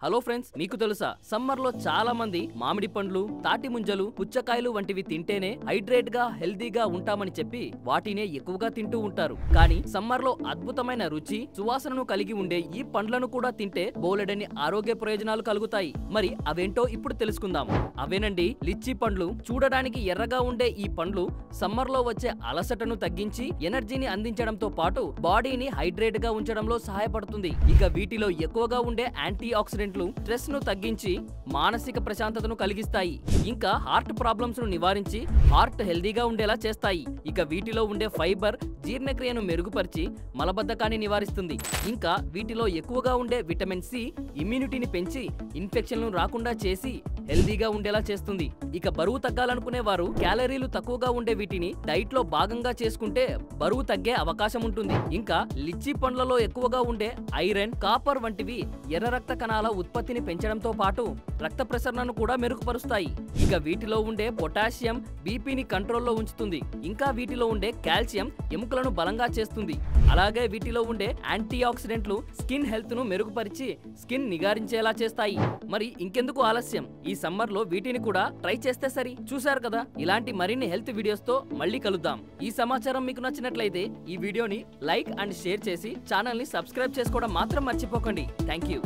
Hello friends, మీకు తెలుసా summer లో చాలా మంది మామిడి పండ్లు, తాటి ముంజలు, పుచ్చకాయలు వంటివి తింటేనే హైడ్రేట్ గా హెల్దీగా ఉంటామని చెప్పి వాటినే ఎక్కువగా తింటూ ఉంటారు. కానీ సమ్మర్ లో అద్భుతమైన రుచి, సువాసనను కలిగి ఉండే ఈ పండ్లను కూడా తింటే బోలెడని ఆరోగ్య ప్రయోజనాలు కలుగుతాయి. మరి అవేంటో ఇప్పుడు తెలుసుకుందాం. అవేనండి లిచ్చీ పండ్లు. చూడడానికి ఎర్రగా ఉండే ఈ పండ్లు సమ్మర్ లో వచ్చే అలసటను తగ్గించి ఎనర్జీని అందించడంతో పాటు బాడీని హైడ్రేట్ గా ఉంచడంలో సహాయపడుతుంది. ఇక వీటిలో ఎక్కువగా ఉండే యాంటీ ఆక్సిడెంట్ స్ట్రెస్ ను తగ్గించి మానసిక ప్రశాంతతను కలిగిస్తాయి. ఇంకా హార్ట్ ప్రాబ్లమ్స్ ను నివారించి హార్ట్ హెల్దీగా ఉండేలా చేస్తాయి. ఇక వీటిలో ఉండే ఫైబర్ జీర్ణక్రియను మెరుగుపరిచి మలబద్ధకాన్ని నివారిస్తుంది. ఇంకా వీటిలో ఎక్కువగా ఉండే విటమిన్ సి ఇమ్యూనిటీని పెంచి ఇన్ఫెక్షన్లు రాకుండా చేసి హెల్దీగా ఉండేలా చేస్తుంది. ఇక బరువు తగ్గాలనుకునే వారు క్యాలరీలు తక్కువగా ఉండే వీటిని డైట్ లో భాగంగా చేసుకుంటే బరువు తగ్గే అవకాశం ఉంటుంది. ఇంకా లిచ్చీ పండ్లలో ఎక్కువగా ఉండే ఐరన్, కాపర్ వంటివి ఎర్ర రక్త కణాల ఉత్పత్తిని పెంచడంతో పాటు రక్త ప్రసరణను కూడా మెరుగుపరుస్తాయి. ఇక వీటిలో ఉండే పొటాషియం బీపీని కంట్రోల్లో ఉంచుతుంది. ఇంకా వీటిలో ఉండే కాల్షియం ఎముకలను బలంగా చేస్తుంది. అలాగే వీటిలో ఉండే యాంటీ ఆక్సిడెంట్లు స్కిన్ హెల్త్ ను మెరుగుపరిచి స్కిన్ నిగారించేలా చేస్తాయి. మరి ఇంకెందుకు ఆలస్యం, ఈ సమ్మర్ లో వీటిని కూడా ట్రై చేస్తే సరి. చూశారు కదా, ఇలాంటి మరిన్ని హెల్త్ వీడియోస్ తో మళ్ళీ కలుద్దాం. ఈ సమాచారం మీకు నచ్చినట్లయితే ఈ వీడియోని లైక్ అండ్ షేర్ చేసి ఛానల్ ని సబ్స్క్రైబ్ చేసుకోవడం మాత్రం మర్చిపోకండి. Thank you.